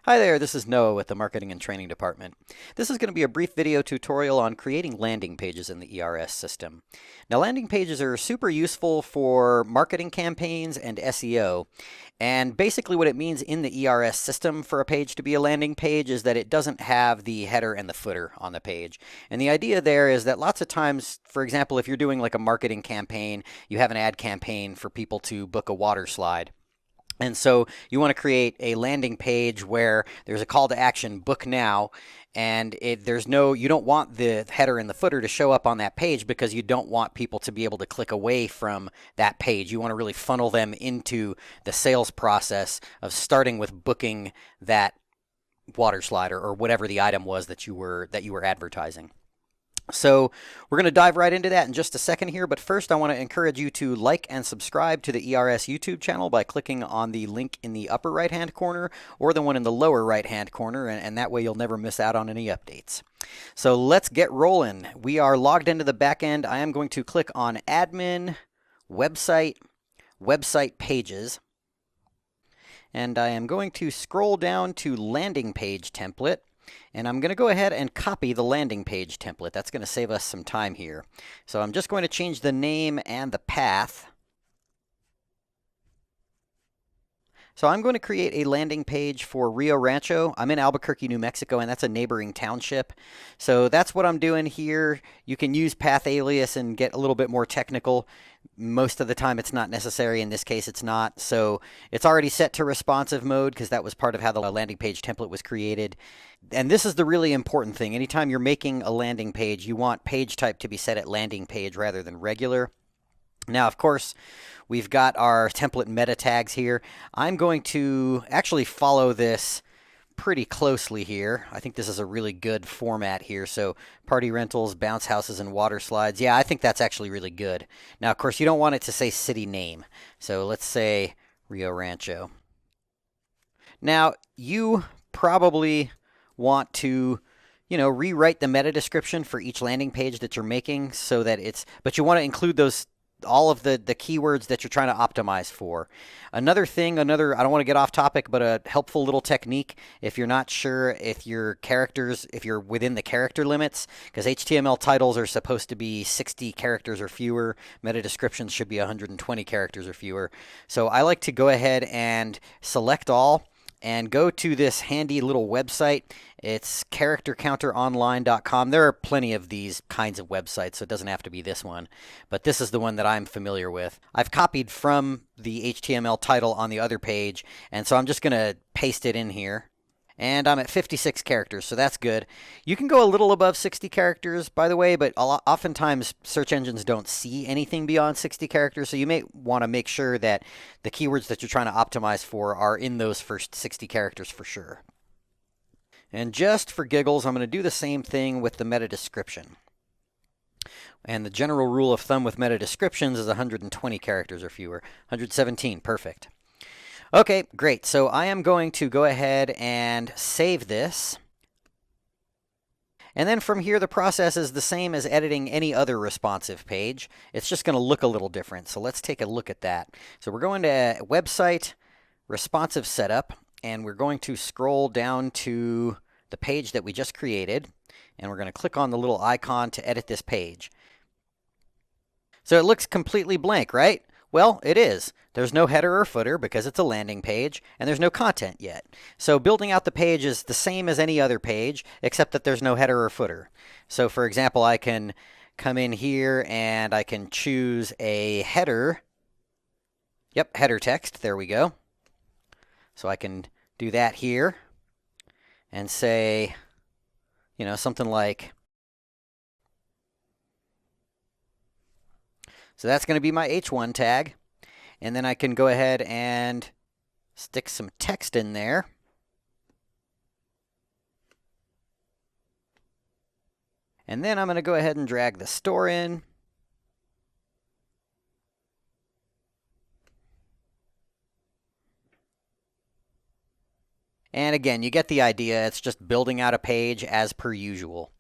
Hi there, this is Noah with the Marketing and Training Department. This is going to be a brief video tutorial on creating landing pages in the ERS system. Now, landing pages are super useful for marketing campaigns and SEO. And basically what it means in the ERS system for a page to be a landing page is that it doesn't have the header and the footer on the page. And the idea there is that lots of times, for example, if you're doing like a marketing campaign, you have an ad campaign for people to book a water slide. And so you want to create a landing page where there's a call to action, book now, and you don't want the header and the footer to show up on that page because you don't want people to be able to click away from that page. You want to really funnel them into the sales process of starting with booking that water slide or whatever the item was that you were advertising. So we're going to dive right into that in just a second here, but first I want to encourage you to like and subscribe to the ERS YouTube channel by clicking on the link in the upper right hand corner or the one in the lower right hand corner, and that way you'll never miss out on any updates. So let's get rolling. We are logged into the back end. I am going to click on Admin, Website, Website Pages, and I am going to scroll down to Landing Page Template. And I'm going to go ahead and copy the landing page template. That's going to save us some time here. So I'm just going to change the name and the path. So I'm going to create a landing page for Rancho. I'm in Albuquerque, New Mexico, and that's a neighboring township. So that's what I'm doing here. You can use path alias and get a little bit more technical. Most of the time it's not necessary. In this case it's not. So it's already set to responsive mode because that was part of how the landing page template was created. And this is the really important thing. Anytime you're making a landing page, you want page type to be set at landing page rather than regular. Now, of course, we've got our template meta tags here. I'm going to actually follow this pretty closely here. I think this is a really good format here. So party rentals, bounce houses, and water slides. Yeah, I think that's actually really good. Now, of course, you don't want it to say city name. So let's say Rio Rancho. Now, you probably want to rewrite the meta description for each landing page that you're making so that but you want to include all of the keywords that you're trying to optimize for. I don't want to get off topic, but a helpful little technique if you're not sure if you're within the character limits, because HTML titles are supposed to be 60 characters or fewer, meta descriptions should be 120 characters or fewer. So I like to go ahead and select all and go to this handy little website. It's charactercounteronline.com. There are plenty of these kinds of websites, so it doesn't have to be this one. But this is the one that I'm familiar with. I've copied from the HTML title on the other page, and so I'm just going to paste it in here. And I'm at 56 characters, so that's good. You can go a little above 60 characters, by the way, but oftentimes search engines don't see anything beyond 60 characters, so you may want to make sure that the keywords that you're trying to optimize for are in those first 60 characters for sure. And just for giggles, I'm going to do the same thing with the meta description. And the general rule of thumb with meta descriptions is 120 characters or fewer. 117, perfect. Okay, great. So I am going to go ahead and save this. And then from here, the process is the same as editing any other responsive page. It's just going to look a little different. So let's take a look at that. So we're going to Website, Responsive Setup, and we're going to scroll down to the page that we just created. And we're going to click on the little icon to edit this page. So it looks completely blank, right? Well, it is. There's no header or footer because it's a landing page, and there's no content yet. So building out the page is the same as any other page, except that there's no header or footer. So for example, I can come in here and I can choose a header. Yep, header text. There we go. So I can do that here and say, something like, so that's going to be my H1 tag. And then I can go ahead and stick some text in there. And then I'm going to go ahead and drag the store in. And again, you get the idea. It's just building out a page as per usual.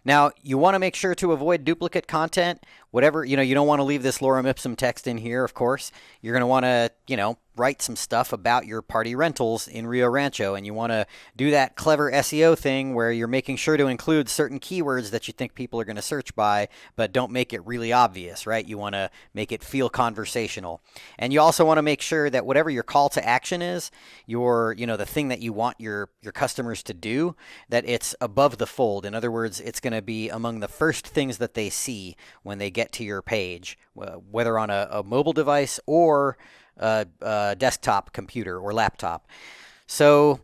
Now, you want to make sure to avoid duplicate content. You don't want to leave this lorem ipsum text in here, of course. You're going to want to, write some stuff about your party rentals in Rio Rancho, and you want to do that clever SEO thing where you're making sure to include certain keywords that you think people are going to search by, but don't make it really obvious, right? You want to make it feel conversational. And you also want to make sure that whatever your call to action is, the thing that you want your customers to do, that it's above the fold. In other words, it's going to be among the first things that they see when they get to your page, whether on a mobile device or a desktop computer or laptop. So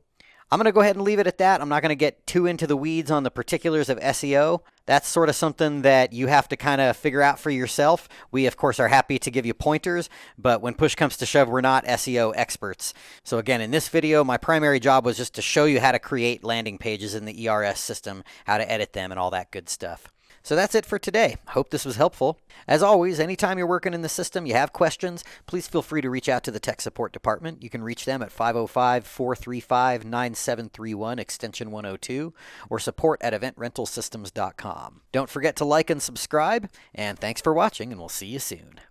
I'm going to go ahead and leave it at that. I'm not going to get too into the weeds on the particulars of SEO. That's sort of something that you have to kind of figure out for yourself. We, of course, are happy to give you pointers, but when push comes to shove, we're not SEO experts. So again, in this video, my primary job was just to show you how to create landing pages in the ERS system, how to edit them, and all that good stuff. So that's it for today. Hope this was helpful. As always, anytime you're working in the system, you have questions, please feel free to reach out to the tech support department. You can reach them at 505-435-9731, extension 102, or support@eventrentalsystems.com. Don't forget to like and subscribe, and thanks for watching, and we'll see you soon.